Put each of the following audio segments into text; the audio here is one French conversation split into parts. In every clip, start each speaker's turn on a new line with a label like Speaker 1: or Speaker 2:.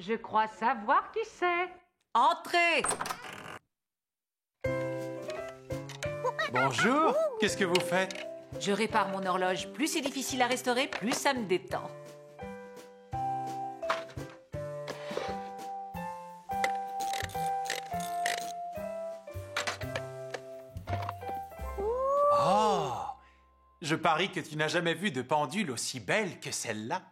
Speaker 1: Je crois savoir qui c'est.
Speaker 2: Entrez!
Speaker 3: Bonjour, qu'est-ce que vous faites?
Speaker 2: Je répare mon horloge. Plus c'est difficile à restaurer, plus ça me détend.
Speaker 3: Oh! Je parie que tu n'as jamais vu de pendule aussi belle que celle-là.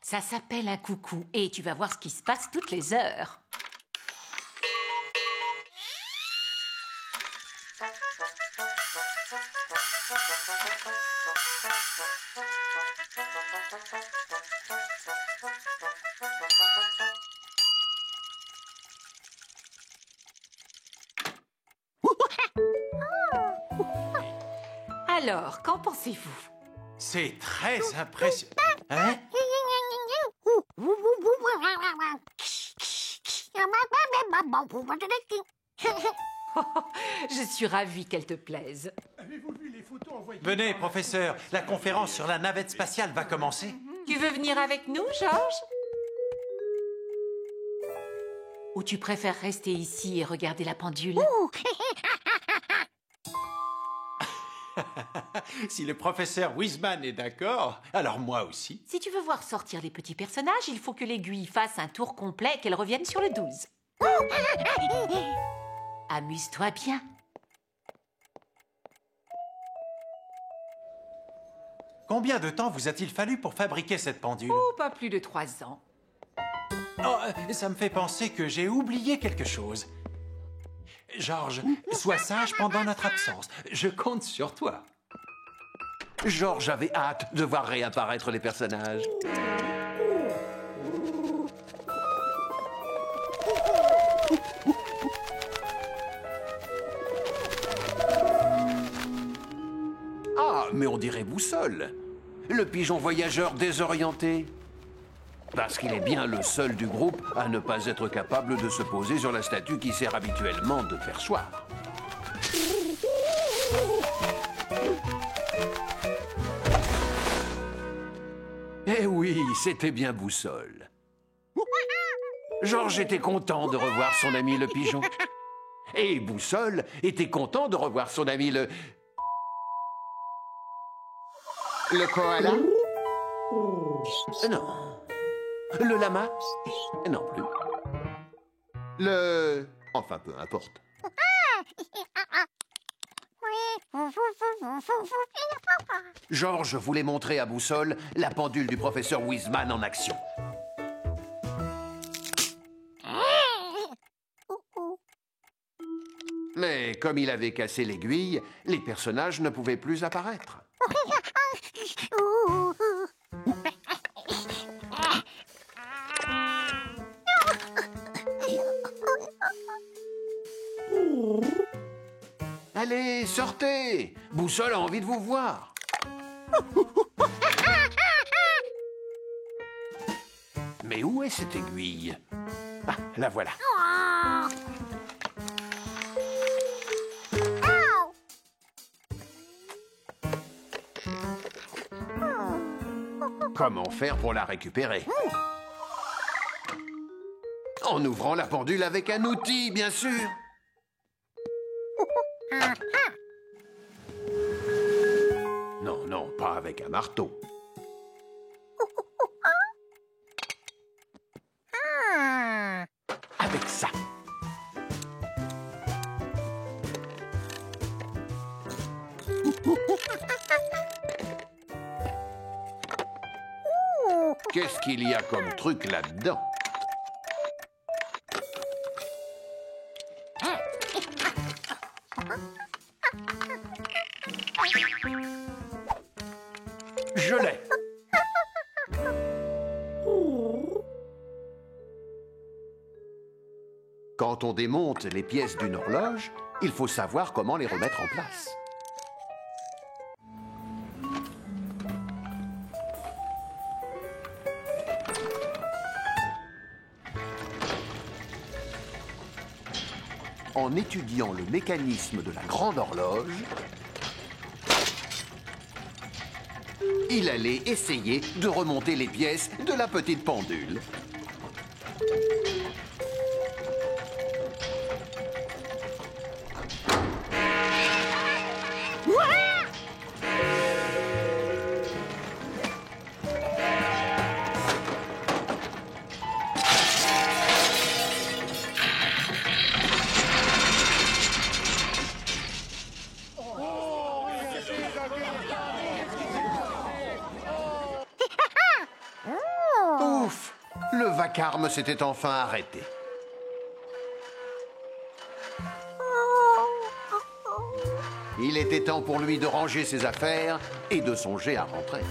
Speaker 2: Ça s'appelle un coucou et tu vas voir ce qui se passe toutes les heures. Alors, qu'en pensez-vous?
Speaker 3: C'est très impressionnant. Hein?
Speaker 2: Je suis ravie qu'elle te plaise.
Speaker 4: Avez-vous vu les photos envoyées?
Speaker 3: Venez, professeur, la conférence sur la navette spatiale va commencer.
Speaker 2: Tu veux venir avec nous, Georges? Ou tu préfères rester ici et regarder la pendule?
Speaker 3: Si le professeur Wiseman est d'accord, alors moi aussi.
Speaker 2: Si tu veux voir sortir les petits personnages, il faut que l'aiguille fasse un tour complet et qu'elle revienne sur le 12. Amuse-toi bien.
Speaker 3: Combien de temps vous a-t-il fallu pour fabriquer cette pendule?
Speaker 2: Oh, pas plus de 3 ans.
Speaker 3: Oh, ça me fait penser que j'ai oublié quelque chose. Georges, sois sage pendant notre absence. Je compte sur toi.
Speaker 5: Georges avait hâte de voir réapparaître les personnages. Ah, mais on dirait Boussole, le pigeon voyageur désorienté. Parce qu'il est bien le seul du groupe à ne pas être capable de se poser sur la statue qui sert habituellement de perchoir. Eh oui, c'était bien Boussole. Georges était content de revoir son ami le pigeon. Et Boussole était content de revoir son ami le...
Speaker 6: Le koala?
Speaker 5: Non. Le lama? Non plus. Le... Enfin, peu importe. Georges voulait montrer à Boussole la pendule du professeur Wiseman en action. Mais comme il avait cassé l'aiguille, les personnages ne pouvaient plus apparaître. Allez, sortez! Boussole a envie de vous voir. Mais où est cette aiguille? Ah, la voilà. Comment faire pour la récupérer? En ouvrant la pendule avec un outil, bien sûr. Non, non, pas avec un marteau. Avec ça. Qu'est-ce qu'il y a comme truc là-dedans? Je l'ai. Quand on démonte les pièces d'une horloge, il faut savoir comment les remettre en place. En étudiant le mécanisme de la grande horloge, il allait essayer de remonter les pièces de la petite pendule. Ouf! Le vacarme s'était enfin arrêté. Il était temps pour lui de ranger ses affaires et de songer à rentrer.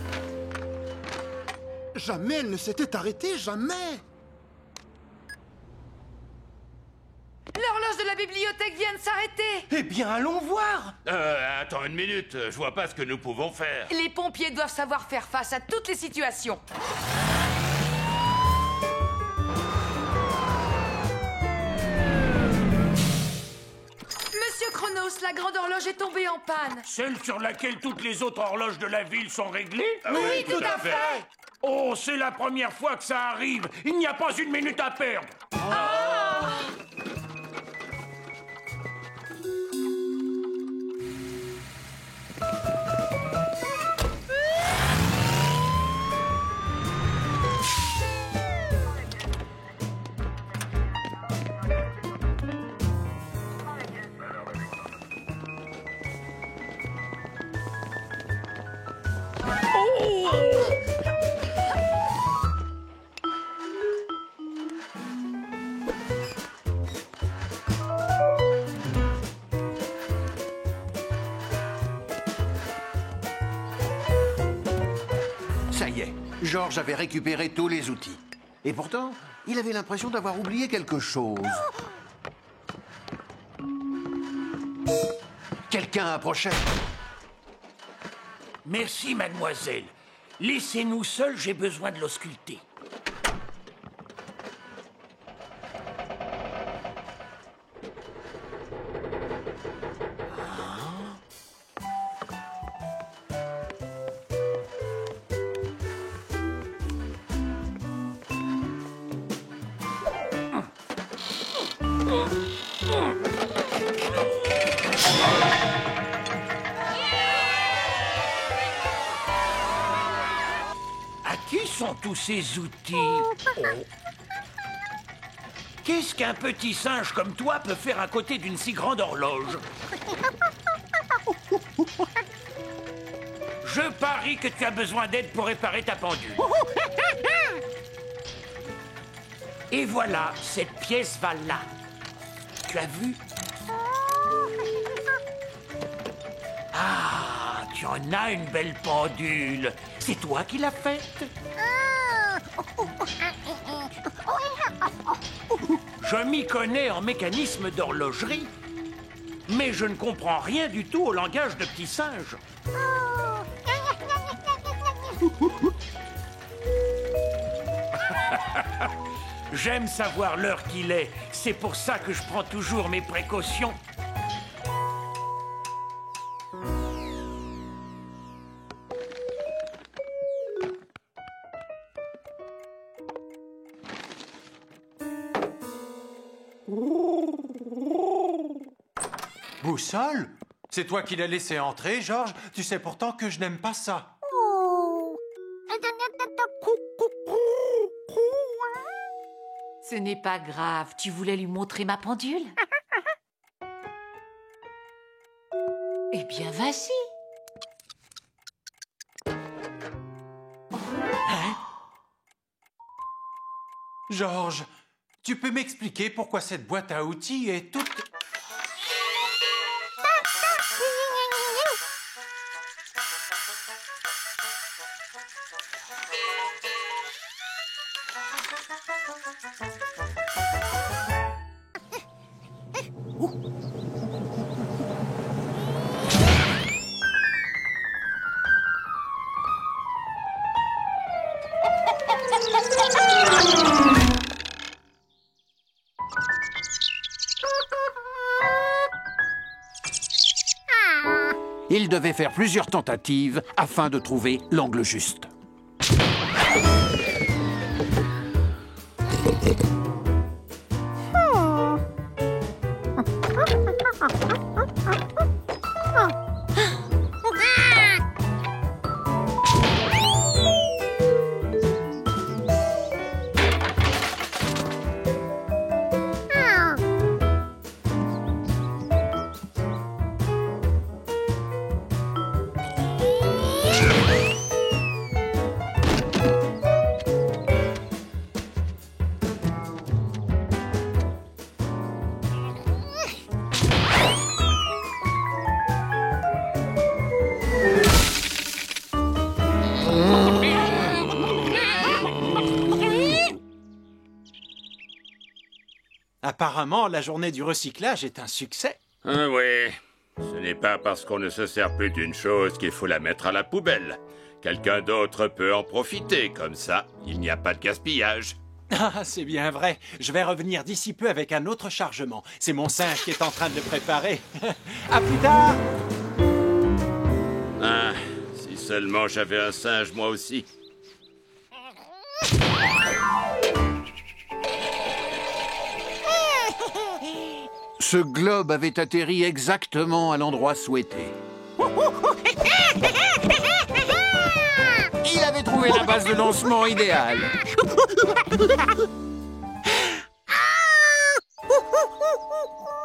Speaker 4: Jamais elle ne s'était arrêtée, jamais.
Speaker 7: L'horloge de la bibliothèque vient de s'arrêter.
Speaker 4: Eh bien, allons voir.
Speaker 8: Attends une minute, je vois pas ce que nous pouvons faire.
Speaker 7: Les pompiers doivent savoir faire face à toutes les situations. Monsieur Chronos, la grande horloge est tombée en panne.
Speaker 8: Celle sur laquelle toutes les autres horloges de la ville sont réglées?
Speaker 7: Oui, tout à fait.
Speaker 8: Oh, c'est la première fois que ça arrive. Il n'y a pas une minute à perdre.
Speaker 5: Ça y est, Georges avait récupéré tous les outils. Et pourtant, il avait l'impression d'avoir oublié quelque chose. Quelqu'un approchait.
Speaker 8: Merci, mademoiselle. Laissez-nous seuls, j'ai besoin de l'ausculter. À qui sont tous ces outils? Oh. Qu'est-ce qu'un petit singe comme toi peut faire à côté d'une si grande horloge? Je parie que tu as besoin d'aide pour réparer ta pendule. Et voilà, cette pièce va là. Tu as vu? Ah, tu en as une belle pendule. C'est toi qui l'as faite? Je m'y connais en mécanisme d'horlogerie, mais je ne comprends rien du tout au langage de petits singes. J'aime savoir l'heure qu'il est. C'est pour ça que je prends toujours mes précautions.
Speaker 3: Boussole? C'est toi qui l'as laissé entrer, Georges? Tu sais pourtant que je n'aime pas ça.
Speaker 2: Ce n'est pas grave, tu voulais lui montrer ma pendule? Eh bien, vas-y.
Speaker 3: Georges, tu peux m'expliquer pourquoi cette boîte à outils est toute...
Speaker 5: Il devait faire plusieurs tentatives afin de trouver l'angle juste.
Speaker 3: Apparemment, la journée du recyclage est un succès.
Speaker 9: Ah oui, ce n'est pas parce qu'on ne se sert plus d'une chose qu'il faut la mettre à la poubelle. Quelqu'un d'autre peut en profiter, comme ça, il n'y a pas de gaspillage.
Speaker 3: Ah, c'est bien vrai. Je vais revenir d'ici peu avec un autre chargement. C'est mon singe qui est en train de le préparer. À plus tard!
Speaker 9: Ah, si seulement j'avais un singe moi aussi.
Speaker 5: Ce globe avait atterri exactement à l'endroit souhaité. Il avait trouvé la base de lancement idéale.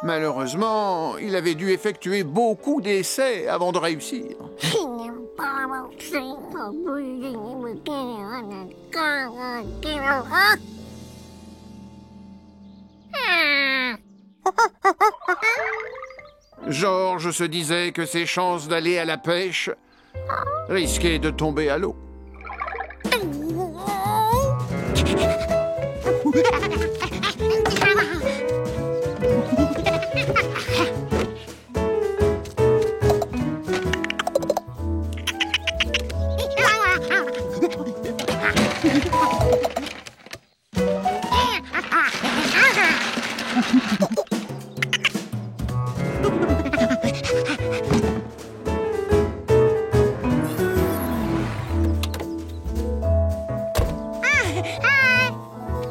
Speaker 5: Malheureusement, il avait dû effectuer beaucoup d'essais avant de réussir. Georges se disait que ses chances d'aller à la pêche risquaient de tomber à l'eau.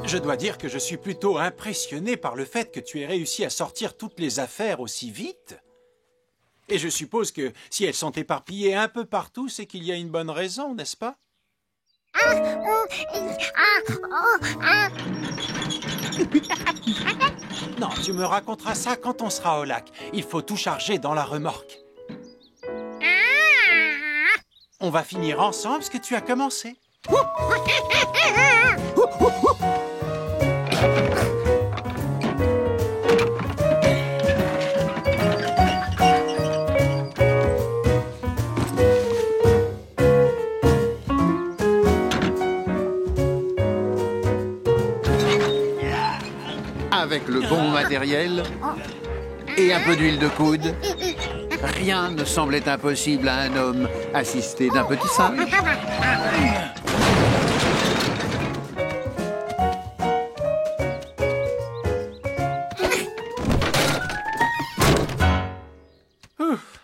Speaker 3: Je dois dire que je suis plutôt impressionné par le fait que tu aies réussi à sortir toutes les affaires aussi vite. Et je suppose que si elles sont éparpillées un peu partout, c'est qu'il y a une bonne raison, n'est-ce pas? Non, tu me raconteras ça quand on sera au lac. Il faut tout charger dans la remorque. On va finir ensemble ce que tu as commencé.
Speaker 5: Avec le bon matériel et un peu d'huile de coude, rien ne semblait impossible à un homme assisté d'un petit singe.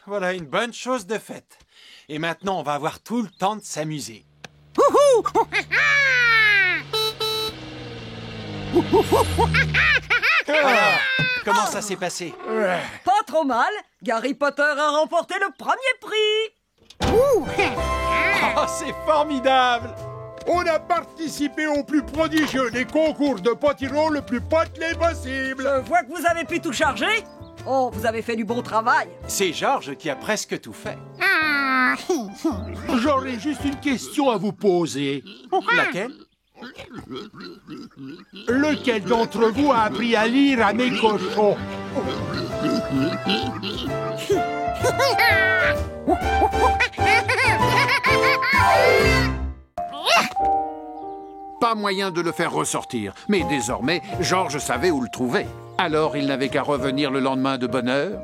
Speaker 3: Voilà une bonne chose de faite. Et maintenant, on va avoir tout le temps de s'amuser. Alors, comment ça s'est passé?
Speaker 10: Pas trop mal. Gary Potter a remporté le premier prix.
Speaker 3: Oh, c'est formidable!
Speaker 11: On a participé au plus prodigieux des concours de potiron le plus potelé possible.
Speaker 10: Je vois que vous avez pu tout charger. Oh, vous avez fait du bon travail.
Speaker 3: C'est Georges qui a presque tout fait.
Speaker 11: J'aurais juste une question à vous poser.
Speaker 3: Laquelle?
Speaker 11: Lequel d'entre vous a appris à lire à mes cochons?
Speaker 5: Pas moyen de le faire ressortir, mais désormais, Georges savait où le trouver. Alors il n'avait qu'à revenir le lendemain de bonne heure,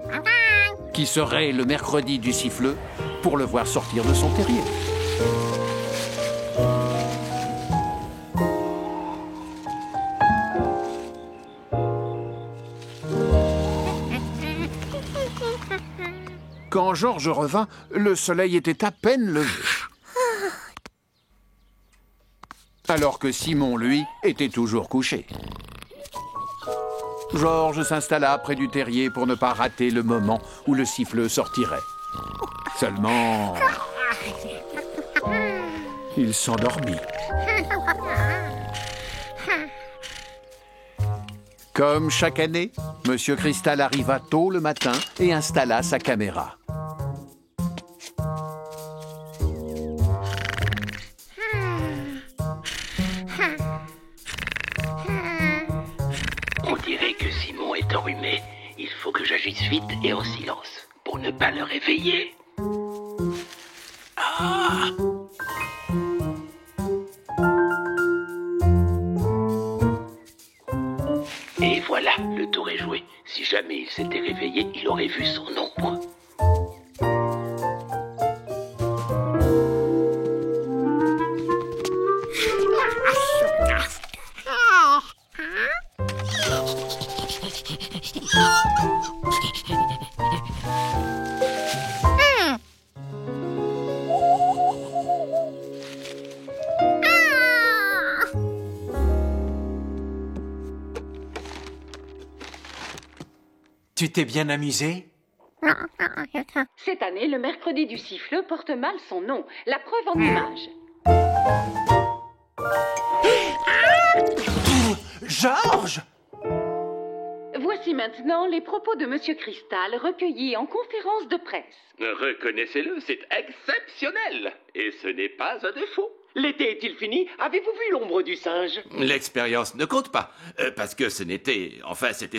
Speaker 5: qui serait le mercredi du siffleux, pour le voir sortir de son terrier. Quand Georges revint, le soleil était à peine levé. Alors que Simon, lui, était toujours couché. Georges s'installa près du terrier pour ne pas rater le moment où le siffleux sortirait. Seulement... il s'endormit. Comme chaque année, Monsieur Cristal arriva tôt le matin et installa sa caméra.
Speaker 12: On dirait que Simon est enrhumé. Il faut que j'agisse vite et en silence, pour ne pas le réveiller. Ah! Et voilà, le tour est joué. Si jamais il s'était réveillé, il aurait vu son ombre.
Speaker 3: Tu t'es bien amusé?
Speaker 13: Cette année, le mercredi du siffleux porte mal son nom. La preuve en image.
Speaker 3: Georges!
Speaker 13: Voici maintenant les propos de Monsieur Cristal recueillis en conférence de presse.
Speaker 12: Reconnaissez-le, c'est exceptionnel. Et ce n'est pas un défaut.
Speaker 14: L'été est-il fini? Avez-vous vu l'ombre du singe?
Speaker 9: L'expérience ne compte pas, parce que c'était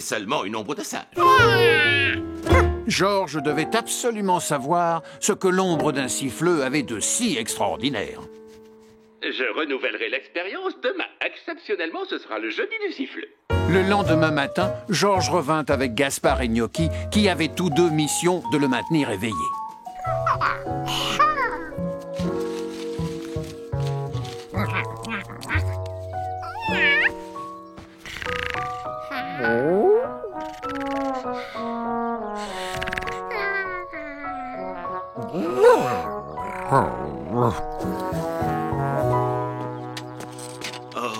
Speaker 9: seulement une ombre de singe.
Speaker 5: Georges devait absolument savoir ce que l'ombre d'un siffleux avait de si extraordinaire.
Speaker 12: Je renouvellerai l'expérience demain. Exceptionnellement, ce sera le jeudi du siffleux.
Speaker 5: Le lendemain matin, Georges revint avec Gaspard et Gnocchi, qui avaient tous deux mission de le maintenir éveillé.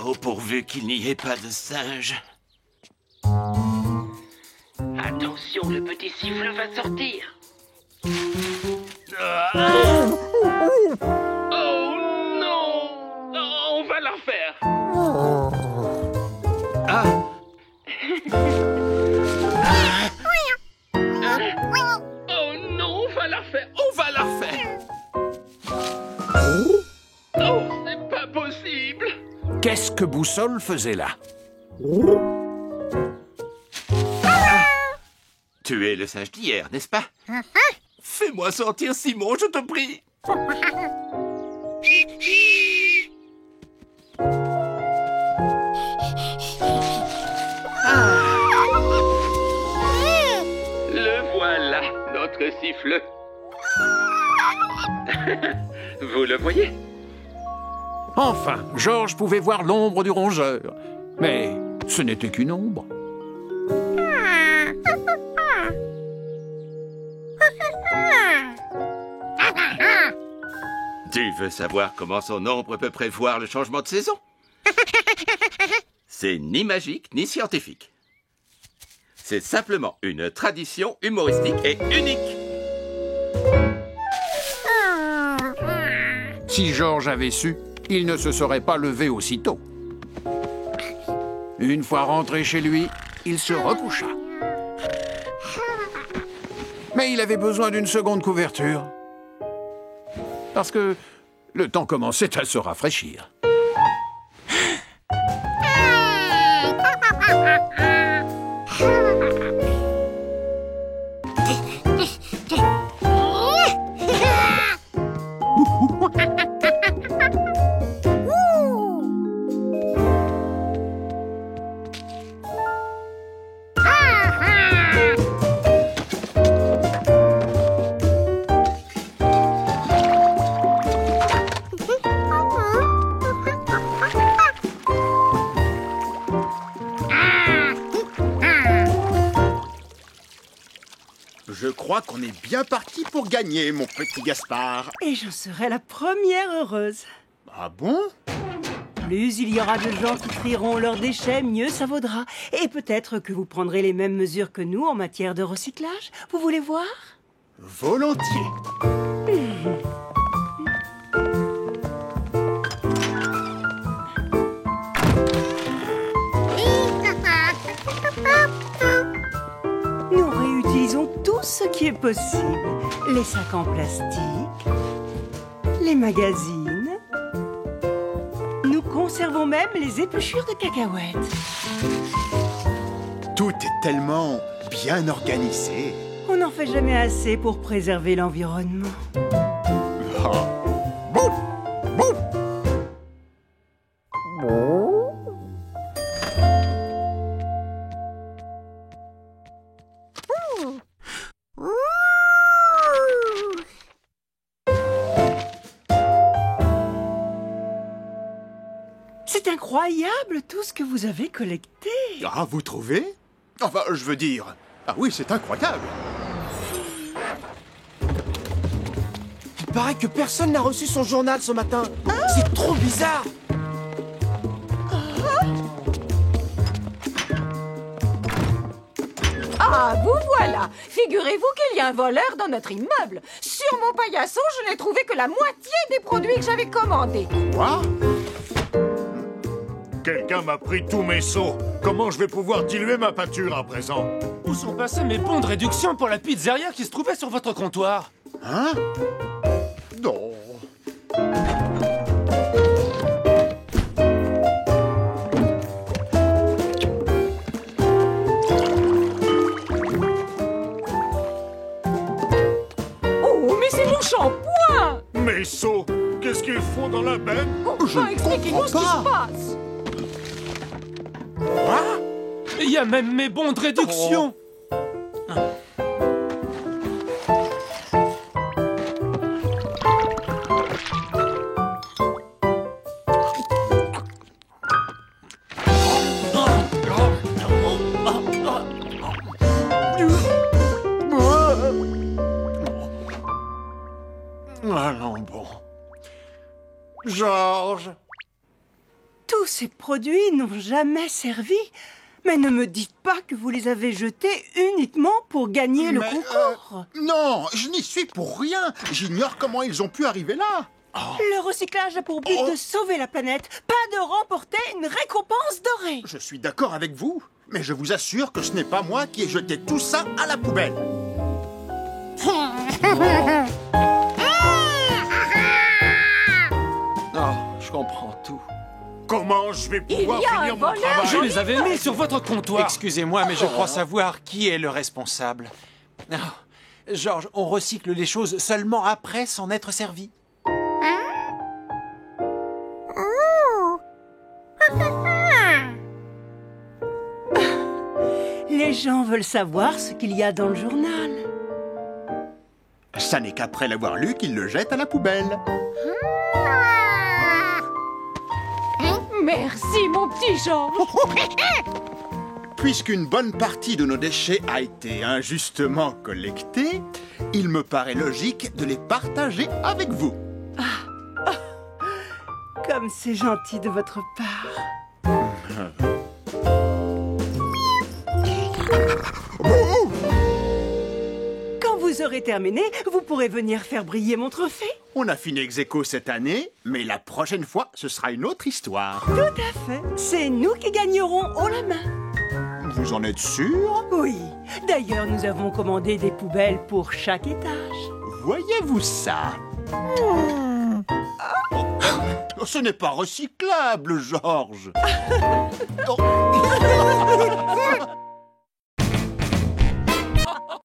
Speaker 9: Oh, pourvu qu'il n'y ait pas de singe.
Speaker 12: Attention, le petit siffleux va sortir. Oh non! On va la refaire.
Speaker 9: Ah!
Speaker 12: Oh non, on va la refaire.
Speaker 9: On va la refaire.
Speaker 12: Oh, c'est pas possible.
Speaker 5: Qu'est-ce que Boussole faisait là?
Speaker 9: Tu es le singe d'hier, n'est-ce pas? Fais-moi sortir Simon, je te prie.
Speaker 12: Le voilà, notre siffleux. Vous le voyez?
Speaker 5: Enfin, Georges pouvait voir l'ombre du rongeur. Mais ce n'était qu'une ombre.
Speaker 9: Tu veux savoir comment son ombre peut prévoir le changement de saison? C'est ni magique ni scientifique. C'est simplement une tradition humoristique et unique.
Speaker 5: Si Georges avait su, il ne se serait pas levé aussitôt. Une fois rentré chez lui, il se recoucha. Mais il avait besoin d'une seconde couverture. Parce que le temps commençait à se rafraîchir.
Speaker 4: Je crois qu'on est bien parti pour gagner, mon petit Gaspard.
Speaker 10: Et je serai la première heureuse.
Speaker 4: Ah bon?
Speaker 10: Plus il y aura de gens qui trieront leurs déchets, mieux ça vaudra. Et peut-être que vous prendrez les mêmes mesures que nous en matière de recyclage. Vous voulez voir?
Speaker 4: Volontiers.
Speaker 10: Nous réutilisons tout ce qui est possible. Les sacs en plastique, les magazines. Nous conservons même les épluchures de cacahuètes.
Speaker 4: Tout est tellement bien organisé.
Speaker 10: On n'en fait jamais assez pour préserver l'environnement. C'est incroyable tout ce que vous avez collecté.
Speaker 4: Ah, vous trouvez? Enfin, je veux dire... Ah oui, c'est incroyable.
Speaker 15: Il paraît que personne n'a reçu son journal ce matin. C'est trop bizarre.
Speaker 16: Ah, vous voilà! Figurez-vous qu'il y a un voleur dans notre immeuble. Sur mon paillasson, je n'ai trouvé que la moitié des produits que j'avais commandés.
Speaker 4: Quoi?
Speaker 11: Quelqu'un m'a pris tous mes seaux. Comment je vais pouvoir diluer ma peinture à présent?
Speaker 17: Où sont passés mes bons de réduction pour la pizzeria qui se trouvait sur votre comptoir?
Speaker 4: Hein? Non.
Speaker 16: Oh, mais c'est mon shampoing!
Speaker 11: Mes seaux? Qu'est-ce qu'ils font dans la benne?
Speaker 16: Expliquez-nous ce qui se passe!
Speaker 4: Quoi?
Speaker 17: Il y a même mes bons de réduction!
Speaker 4: Allons bon. Georges.
Speaker 10: Tous ces produits n'ont jamais servi. Mais ne me dites pas que vous les avez jetés uniquement pour gagner le concours.
Speaker 4: Non, je n'y suis pour rien. J'ignore comment ils ont pu arriver là.
Speaker 10: Le recyclage a pour but de sauver la planète, pas de remporter une récompense dorée.
Speaker 4: Je suis d'accord avec vous, mais je vous assure que ce n'est pas moi qui ai jeté tout ça à la poubelle.
Speaker 3: Je comprends tout.
Speaker 11: Comment je vais pouvoir finir mon travail?
Speaker 17: Je les avais mis sur votre comptoir.
Speaker 3: Excusez-moi, mais je crois savoir qui est le responsable. Georges, on recycle les choses seulement après s'en être servi.
Speaker 10: Les gens veulent savoir ce qu'il y a dans le journal.
Speaker 4: Ça n'est qu'après l'avoir lu qu'ils le jettent à la poubelle.
Speaker 16: Merci, mon petit Georges.
Speaker 4: Puisqu'une bonne partie de nos déchets a été injustement collectée, il me paraît logique de les partager avec vous.
Speaker 10: Comme c'est gentil de votre part. Quand vous aurez terminé, vous pourrez venir faire briller mon trophée.
Speaker 4: On a fini ex aequo cette année, mais la prochaine fois, ce sera une autre histoire.
Speaker 10: Tout à fait. C'est nous qui gagnerons haut la main.
Speaker 4: Vous en êtes sûr?
Speaker 10: Oui. D'ailleurs, nous avons commandé des poubelles pour chaque étage.
Speaker 4: Voyez-vous ça? Ce n'est pas recyclable, Georges.